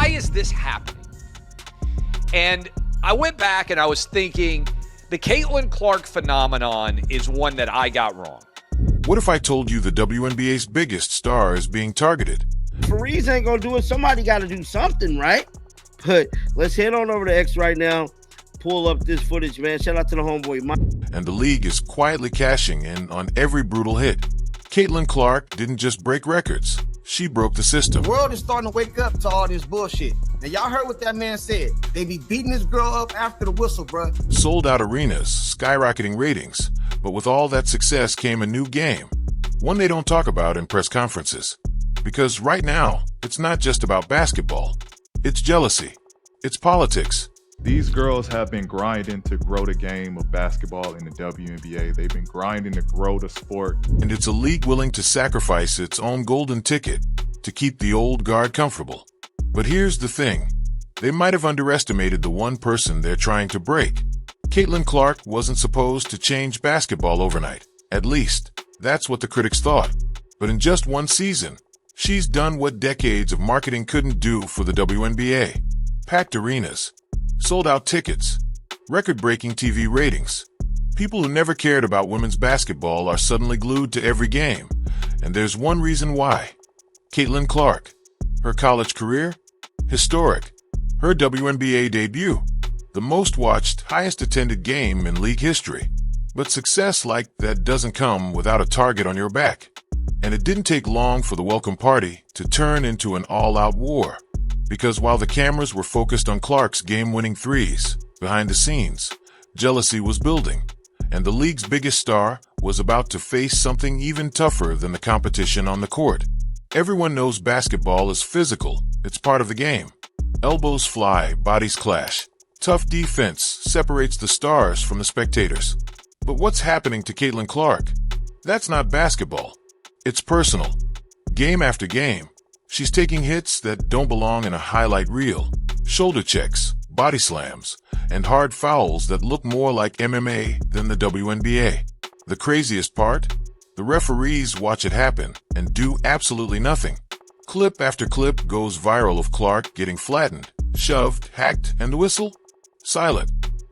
why is this happening? And I went back and I was thinking the Caitlin Clark phenomenon is one that I got wrong. What if I told you the WNBA's biggest star is being targeted? Fareed ain't gonna do it. Somebody got to do something, right? But let's head on over to X right now. Pull up this footage, man. Shout out to the homeboy, Mike. And the league is quietly cashing in on every brutal hit. Caitlin Clark didn't just break records. She broke the system. The world is starting to wake up to all this bullshit. Now, y'all heard what that man said. They be beating this girl up after the whistle, bruh. Sold out arenas, skyrocketing ratings. But with all that success came a new game. One they don't talk about in press conferences. Because right now, it's not just about basketball. It's jealousy. It's politics. These girls have been grinding to grow the game of basketball in the WNBA. They've been grinding to grow the sport. And it's a league willing to sacrifice its own golden ticket to keep the old guard comfortable. But here's the thing. They might have underestimated the one person they're trying to break. Caitlin Clark wasn't supposed to change basketball overnight. At least, that's what the critics thought. But in just one season, she's done what decades of marketing couldn't do for the WNBA. Packed arenas. Sold out tickets, record-breaking TV ratings. People who never cared about women's basketball are suddenly glued to every game. And there's one reason why. Caitlin Clark. Her college career? Historic. Her WNBA debut? The most watched, highest attended game in league history. But success like that doesn't come without a target on your back. And it didn't take long for the welcome party to turn into an all-out war. Because while the cameras were focused on Clark's game-winning threes, behind the scenes, jealousy was building, and the league's biggest star was about to face something even tougher than the competition on the court. Everyone knows basketball is physical. It's part of the game. Elbows fly, bodies clash. Tough defense separates the stars from the spectators. But what's happening to Caitlin Clark? That's not basketball. It's personal. Game after game, she's taking hits that don't belong in a highlight reel, shoulder checks, body slams, and hard fouls that look more like MMA than the WNBA. The craziest part? The referees watch it happen and do absolutely nothing. Clip after clip goes viral of Clark getting flattened, shoved, hacked, and the whistle? Silent.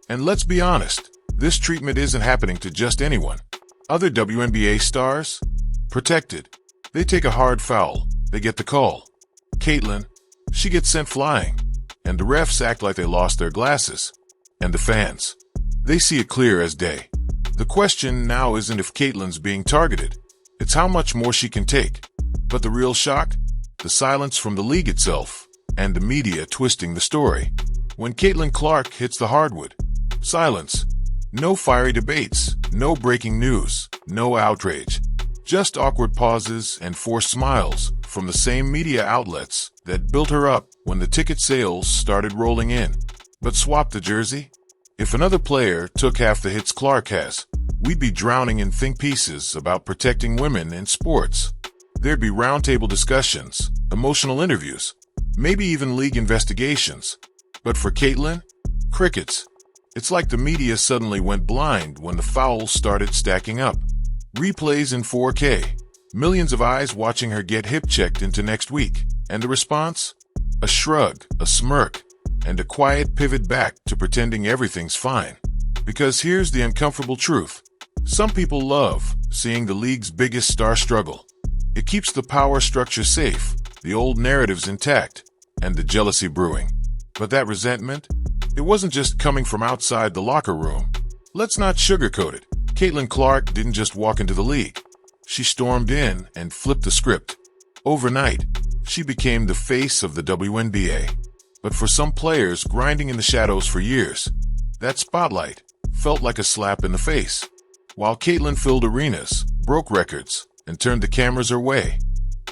And let's be honest, this treatment isn't happening to just anyone. Other WNBA stars? Protected. They take a hard foul. They get the call. Caitlin, she gets sent flying. And the refs act like they lost their glasses. And the fans, they see it clear as day. The question now isn't if Caitlin's being targeted. It's how much more she can take. But the real shock? The silence from the league itself, and the media twisting the story. When Caitlin Clark hits the hardwood, silence. No fiery debates, no breaking news, no outrage. Just awkward pauses and forced smiles from the same media outlets that built her up when the ticket sales started rolling in. But swap the jersey? If another player took half the hits Clark has, we'd be drowning in think pieces about protecting women in sports. There'd be roundtable discussions, emotional interviews, maybe even league investigations. But for Caitlin, crickets. It's like the media suddenly went blind when the fouls started stacking up. Replays in 4K, millions of eyes watching her get hip-checked into next week. And the response? A shrug, a smirk, and a quiet pivot back to pretending everything's fine. Because here's the uncomfortable truth. Some people love seeing the league's biggest star struggle. It keeps the power structure safe, the old narratives intact, and the jealousy brewing. But that resentment? It wasn't just coming from outside the locker room. Let's not sugarcoat it. Caitlin Clark didn't just walk into the league. She stormed in and flipped the script. Overnight, she became the face of the WNBA. But for some players grinding in the shadows for years, that spotlight felt like a slap in the face. While Caitlin filled arenas, broke records, and turned the cameras her way,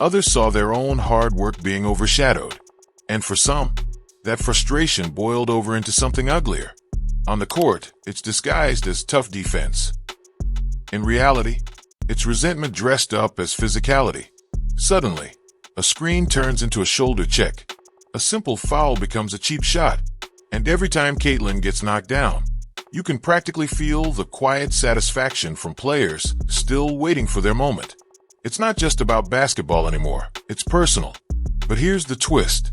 others saw their own hard work being overshadowed. And for some, that frustration boiled over into something uglier. On the court, it's disguised as tough defense. In reality, it's resentment dressed up as physicality. Suddenly, a screen turns into a shoulder check. A simple foul becomes a cheap shot. And every time Caitlin gets knocked down, you can practically feel the quiet satisfaction from players still waiting for their moment. It's not just about basketball anymore. It's personal. But here's the twist.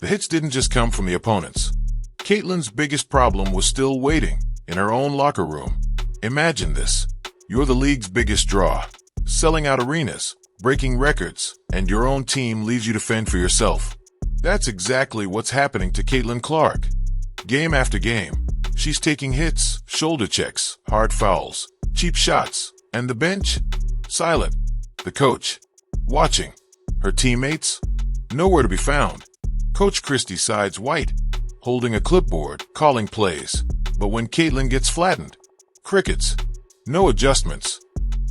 The hits didn't just come from the opponents. Caitlyn's biggest problem was still waiting in her own locker room. Imagine this. You're the league's biggest draw, selling out arenas, breaking records, and your own team leaves you to fend for yourself. That's exactly what's happening to Caitlin Clark. Game after game, she's taking hits, shoulder checks, hard fouls, cheap shots, and the bench? Silent. The coach? Watching. Her teammates? Nowhere to be found. Coach Christie sides white, holding a clipboard, calling plays. But when Caitlin gets flattened, crickets. No adjustments.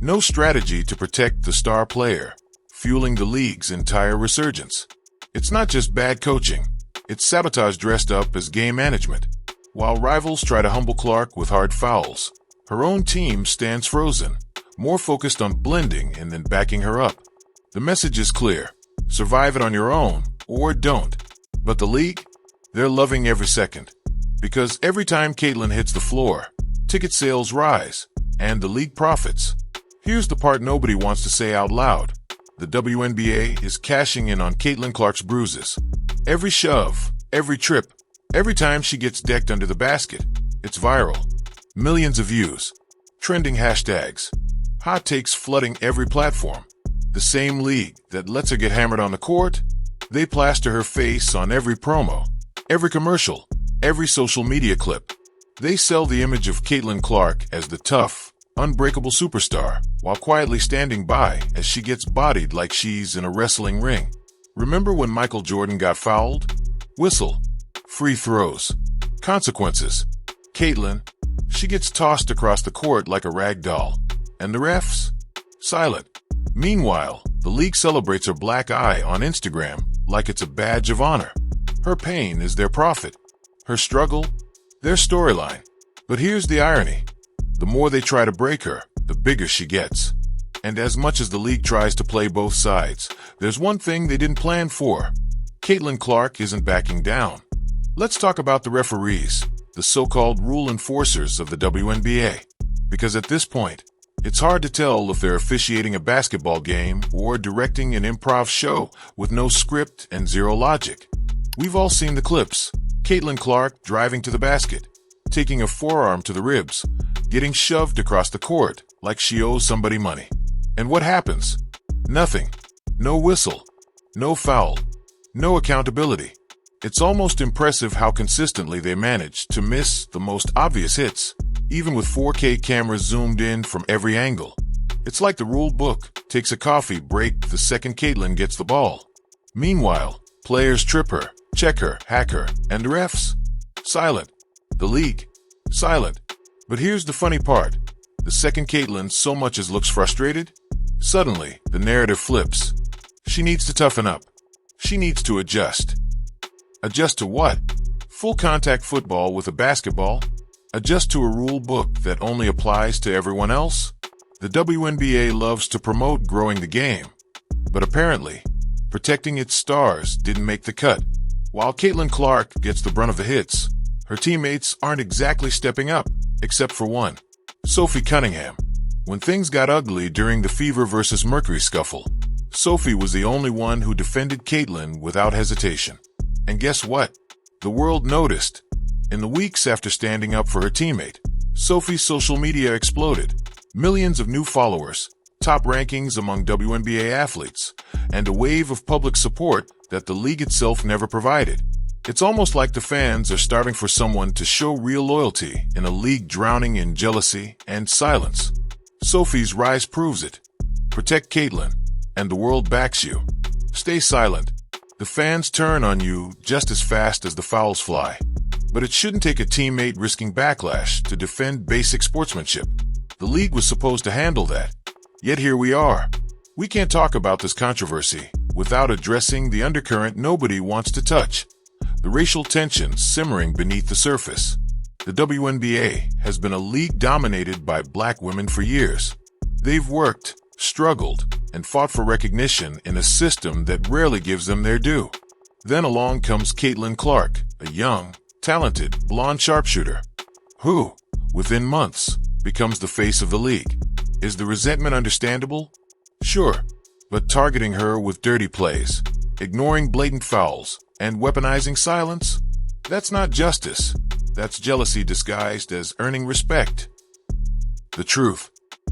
No strategy to protect the star player, fueling the league's entire resurgence. It's not just bad coaching. It's sabotage dressed up as game management. While rivals try to humble Clark with hard fouls, her own team stands frozen, more focused on blending and then backing her up. The message is clear. Survive it on your own, or don't. But the league? They're loving every second. Because every time Caitlin hits the floor, ticket sales rise, and the league profits. Here's the part nobody wants to say out loud. The WNBA is cashing in on Caitlin Clark's bruises. Every shove, every trip, every time she gets decked under the basket, it's viral. Millions of views, trending hashtags, hot takes flooding every platform. The same league that lets her get hammered on the court, they plaster her face on every promo, every commercial, every social media clip. They sell the image of Caitlin Clark as the tough, unbreakable superstar, while quietly standing by as she gets bodied like she's in a wrestling ring. Remember when Michael Jordan got fouled? Whistle. Free throws. Consequences. Caitlin, she gets tossed across the court like a rag doll. And the refs? Silent. Meanwhile, the league celebrates her black eye on Instagram like it's a badge of honor. Her pain is their profit. Her struggle, their storyline. But here's the irony. The more they try to break her, the bigger she gets. And as much as the league tries to play both sides, there's one thing they didn't plan for. Caitlin Clark isn't backing down. Let's talk about the referees, the so-called rule enforcers of the WNBA. Because at this point, it's hard to tell if they're officiating a basketball game or directing an improv show with no script and zero logic. We've all seen the clips. Caitlin Clark driving to the basket, taking a forearm to the ribs, getting shoved across the court like she owes somebody money. And what happens? Nothing. No whistle. No foul. No accountability. It's almost impressive how consistently they manage to miss the most obvious hits, even with 4K cameras zoomed in from every angle. It's like the rule book takes a coffee break the second Caitlin gets the ball. Meanwhile, players trip her, check her, hack her, and the refs? Silent. The league? Silent. But here's the funny part. The second Caitlin so much as looks frustrated, suddenly the narrative flips. She needs to toughen up. She needs to adjust. Adjust to what? Full contact football with a basketball? Adjust to a rule book that only applies to everyone else? The WNBA loves to promote growing the game, but apparently, protecting its stars didn't make the cut. While Caitlin Clark gets the brunt of the hits, her teammates aren't exactly stepping up, except for one. Sophie Cunningham. When things got ugly during the Fever versus Mercury scuffle, Sophie was the only one who defended Caitlin without hesitation. And guess what? The world noticed. In the weeks after standing up for her teammate, Sophie's social media exploded. Millions of new followers, top rankings among WNBA athletes, and a wave of public support that the league itself never provided. It's almost like the fans are starving for someone to show real loyalty in a league drowning in jealousy and silence. Sophie's rise proves it. Protect Caitlin, and the world backs you. Stay silent. The fans turn on you just as fast as the fouls fly. But it shouldn't take a teammate risking backlash to defend basic sportsmanship. The league was supposed to handle that. Yet here we are. We can't talk about this controversy without addressing the undercurrent nobody wants to touch. The racial tensions simmering beneath the surface. The WNBA has been a league dominated by black women for years. They've worked, struggled, and fought for recognition in a system that rarely gives them their due. Then along comes Caitlin Clark, a young, talented, blonde sharpshooter, who, within months, becomes the face of the league. Is the resentment understandable? Sure, but targeting her with dirty plays, ignoring blatant fouls, And weaponizing silence? That's not justice. That's jealousy disguised as earning respect. The truth.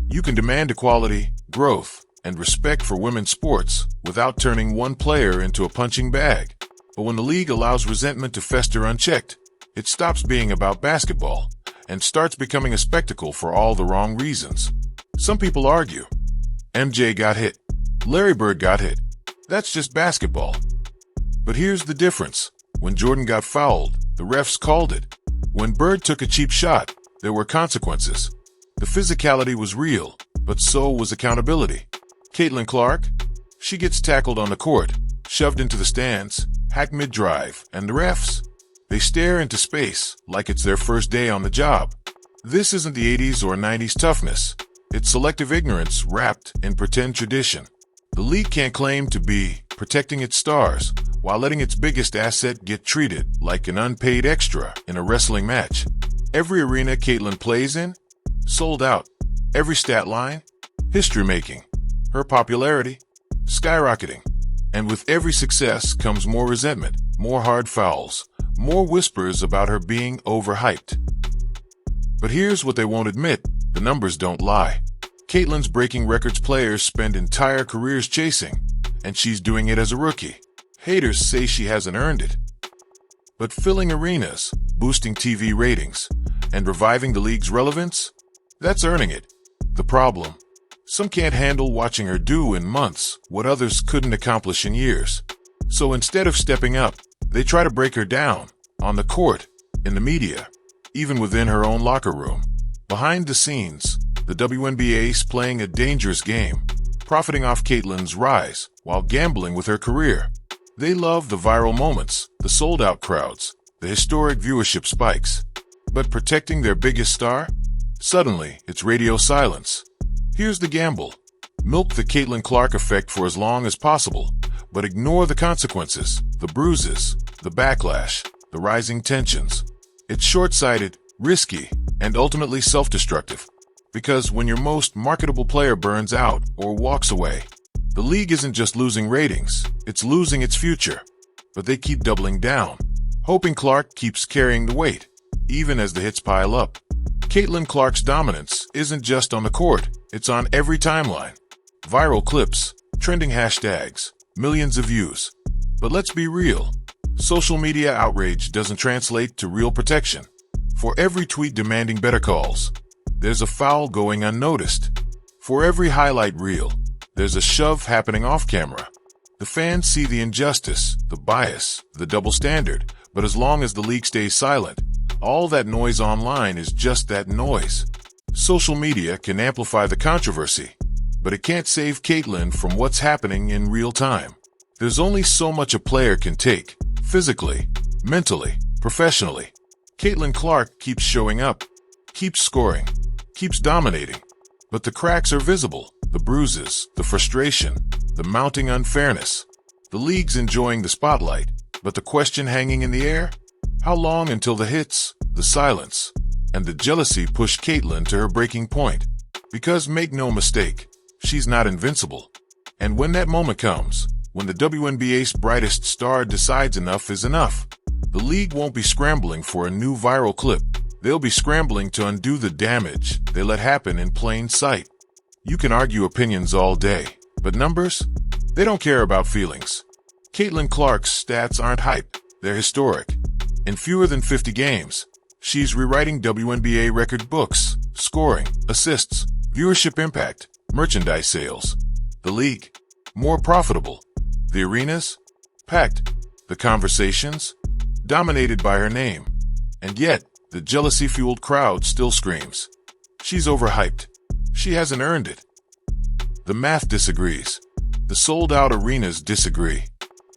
You can demand equality, growth, and respect for women's sports without turning one player into a punching bag. But when the league allows resentment to fester unchecked, it stops being about basketball and starts becoming a spectacle for all the wrong reasons. Some people argue, MJ got hit, Larry Bird got hit. That's just basketball. But here's the difference. When Jordan got fouled, the refs called it. When Bird took a cheap shot, there were consequences. The physicality was real, but so was accountability. Caitlin Clark? She gets tackled on the court, shoved into the stands, hacked mid-drive, and the refs? They stare into space like it's their first day on the job. This isn't the 80s or 90s toughness. It's selective ignorance wrapped in pretend tradition. The league can't claim to be protecting its stars while letting its biggest asset get treated like an unpaid extra in a wrestling match. Every arena Caitlin plays in, sold out. Every stat line, history-making. Her popularity, skyrocketing. And with every success comes more resentment, more hard fouls, more whispers about her being overhyped. But here's what they won't admit, the numbers don't lie. Caitlin's breaking records players spend entire careers chasing, and she's doing it as a rookie. Haters say she hasn't earned it. But filling arenas, boosting TV ratings, and reviving the league's relevance? That's earning it. The problem? Some can't handle watching her do in months what others couldn't accomplish in years. So instead of stepping up, they try to break her down, on the court, in the media, even within her own locker room. Behind the scenes, the WNBA's playing a dangerous game, profiting off Caitlin's rise while gambling with her career. They love the viral moments, the sold-out crowds, the historic viewership spikes. But protecting their biggest star? Suddenly, it's radio silence. Here's the gamble. Milk the Caitlin Clark effect for as long as possible, but ignore the consequences, the bruises, the backlash, the rising tensions. It's short-sighted, risky, and ultimately self-destructive. Because when your most marketable player burns out or walks away, the league isn't just losing ratings, it's losing its future. But they keep doubling down, hoping Clark keeps carrying the weight, even as the hits pile up. Caitlin Clark's dominance isn't just on the court, it's on every timeline. Viral clips, trending hashtags, millions of views. But let's be real. Social media outrage doesn't translate to real protection. For every tweet demanding better calls, there's a foul going unnoticed. For every highlight reel, there's a shove happening off camera. The fans see the injustice, the bias, the double standard, but as long as the league stays silent, all that noise online is just that noise. Social media can amplify the controversy, but it can't save Caitlin from what's happening in real time. There's only so much a player can take, physically, mentally, professionally. Caitlin Clark keeps showing up, keeps scoring, keeps dominating. But the cracks are visible, the bruises, the frustration, the mounting unfairness. The league's enjoying the spotlight, but the question hanging in the air? How long until the hits, the silence, and the jealousy push Caitlin to her breaking point? Because make no mistake, she's not invincible. And when that moment comes, when the WNBA's brightest star decides enough is enough, the league won't be scrambling for a new viral clip. They'll be scrambling to undo the damage they let happen in plain sight. You can argue opinions all day, but numbers? They don't care about feelings. Caitlin Clark's stats aren't hype, they're historic. In fewer than 50 games, she's rewriting WNBA record books, scoring, assists, viewership impact, merchandise sales. The league? More profitable. The arenas? Packed. The conversations? Dominated by her name. And yet, the jealousy-fueled crowd still screams. She's overhyped. She hasn't earned it. The math disagrees. The sold-out arenas disagree.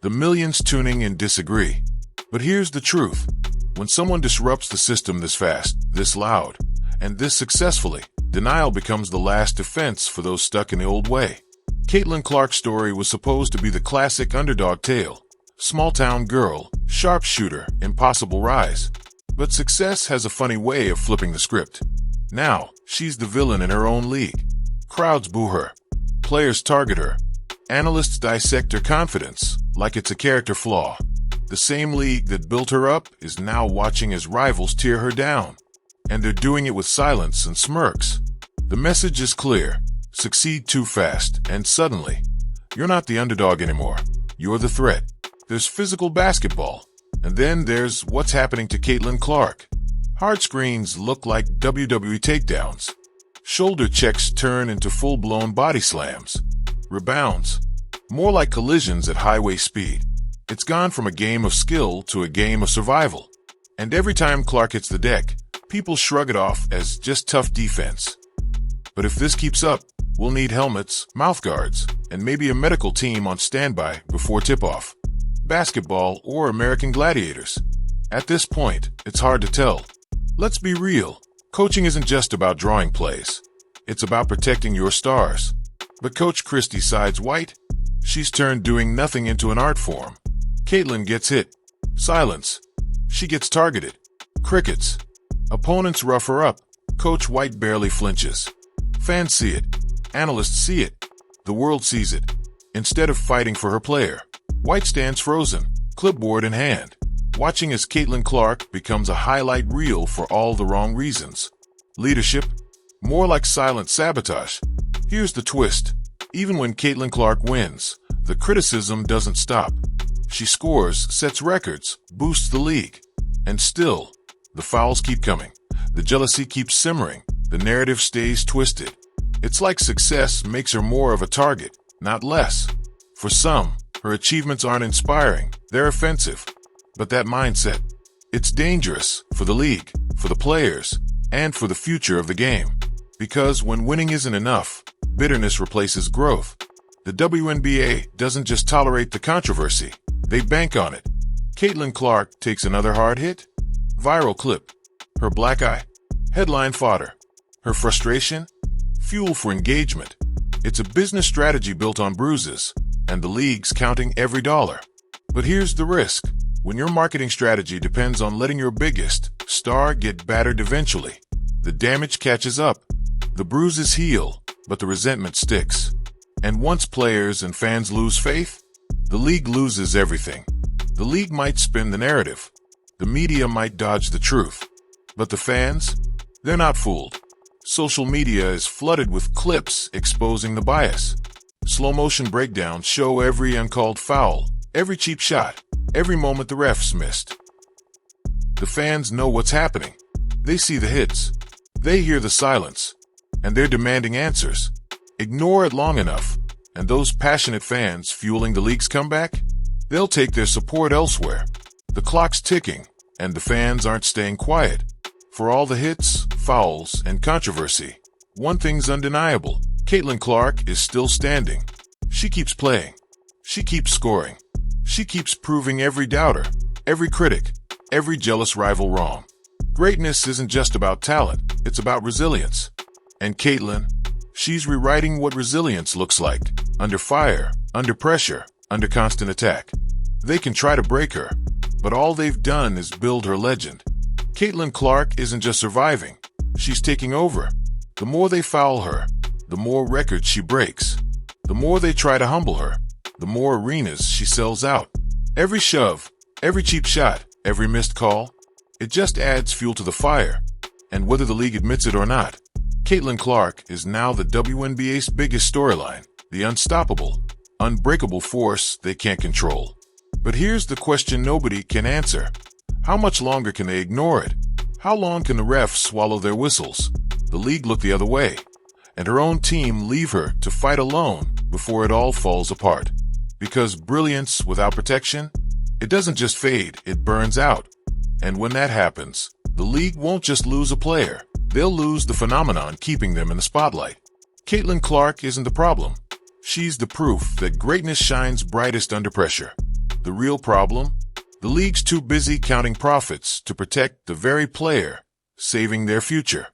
The millions tuning in disagree. But here's the truth. When someone disrupts the system this fast, this loud, and this successfully, denial becomes the last defense for those stuck in the old way. Caitlin Clark's story was supposed to be the classic underdog tale. Small-town girl, sharpshooter, impossible rise. But success has a funny way of flipping the script. Now, she's the villain in her own league. Crowds boo her. Players target her. Analysts dissect her confidence like it's a character flaw. The same league that built her up is now watching as rivals tear her down. And they're doing it with silence and smirks. The message is clear. Succeed too fast, and suddenly, you're not the underdog anymore. You're the threat. There's physical basketball. And then there's what's happening to Caitlin Clark. Hard screens look like WWE takedowns. Shoulder checks turn into full-blown body slams. Rebounds, more like collisions at highway speed. It's gone from a game of skill to a game of survival. And every time Clark hits the deck, people shrug it off as just tough defense. But if this keeps up, we'll need helmets, mouthguards, and maybe a medical team on standby before tip-off. Basketball or American Gladiators. At this point, it's hard to tell. Let's be real. Coaching isn't just about drawing plays. It's about protecting your stars. But Coach Christie sides white. She's turned doing nothing into an art form. Caitlin gets hit. Silence. She gets targeted. Crickets. Opponents rough her up. Coach White barely flinches. Fans see it. Analysts see it. The world sees it. Instead of fighting for her player, White stands frozen, clipboard in hand, watching as Caitlin Clark becomes a highlight reel for all the wrong reasons. Leadership? More like silent sabotage. Here's the twist. Even when Caitlin Clark wins, the criticism doesn't stop. She scores, sets records, boosts the league. And still, the fouls keep coming. The jealousy keeps simmering. The narrative stays twisted. It's like success makes her more of a target, not less. For some, her achievements aren't inspiring. They're offensive. But that mindset, it's dangerous for the league, for the players, and for the future of the game. Because when winning isn't enough, bitterness replaces growth. The WNBA doesn't just tolerate the controversy. They bank on it. Caitlin Clark takes another hard hit. Viral clip. Her black eye. Headline fodder. Her frustration. Fuel for engagement. It's a business strategy built on bruises, and the league's counting every dollar. But here's the risk. When your marketing strategy depends on letting your biggest star get battered eventually, the damage catches up. The bruises heal, but the resentment sticks. And once players and fans lose faith, the league loses everything. The league might spin the narrative. The media might dodge the truth. But the fans? They're not fooled. Social media is flooded with clips exposing the bias. Slow-motion breakdowns show every uncalled foul, every cheap shot, every moment the refs missed. The fans know what's happening. They see the hits. They hear the silence. And they're demanding answers. Ignore it long enough, and those passionate fans fueling the league's comeback? They'll take their support elsewhere. The clock's ticking, and the fans aren't staying quiet. For all the hits, fouls, and controversy, one thing's undeniable. Caitlin Clark is still standing. She keeps playing. She keeps scoring. She keeps proving every doubter, every critic, every jealous rival wrong. Greatness isn't just about talent, it's about resilience. And Caitlin, she's rewriting what resilience looks like. Under fire, under pressure, under constant attack. They can try to break her, but all they've done is build her legend. Caitlin Clark isn't just surviving, she's taking over. The more they foul her, the more records she breaks. The more they try to humble her, the more arenas she sells out. Every shove, every cheap shot, every missed call, it just adds fuel to the fire. And whether the league admits it or not, Caitlin Clark is now the WNBA's biggest storyline, the unstoppable, unbreakable force they can't control. But here's the question nobody can answer. How much longer can they ignore it? How long can the refs swallow their whistles? The league look the other way, and her own team leave her to fight alone before it all falls apart. Because brilliance without protection, it doesn't just fade, it burns out. And when that happens, the league won't just lose a player, they'll lose the phenomenon keeping them in the spotlight. Caitlin Clark isn't the problem. She's the proof that greatness shines brightest under pressure. The real problem? The league's too busy counting profits to protect the very player, saving their future.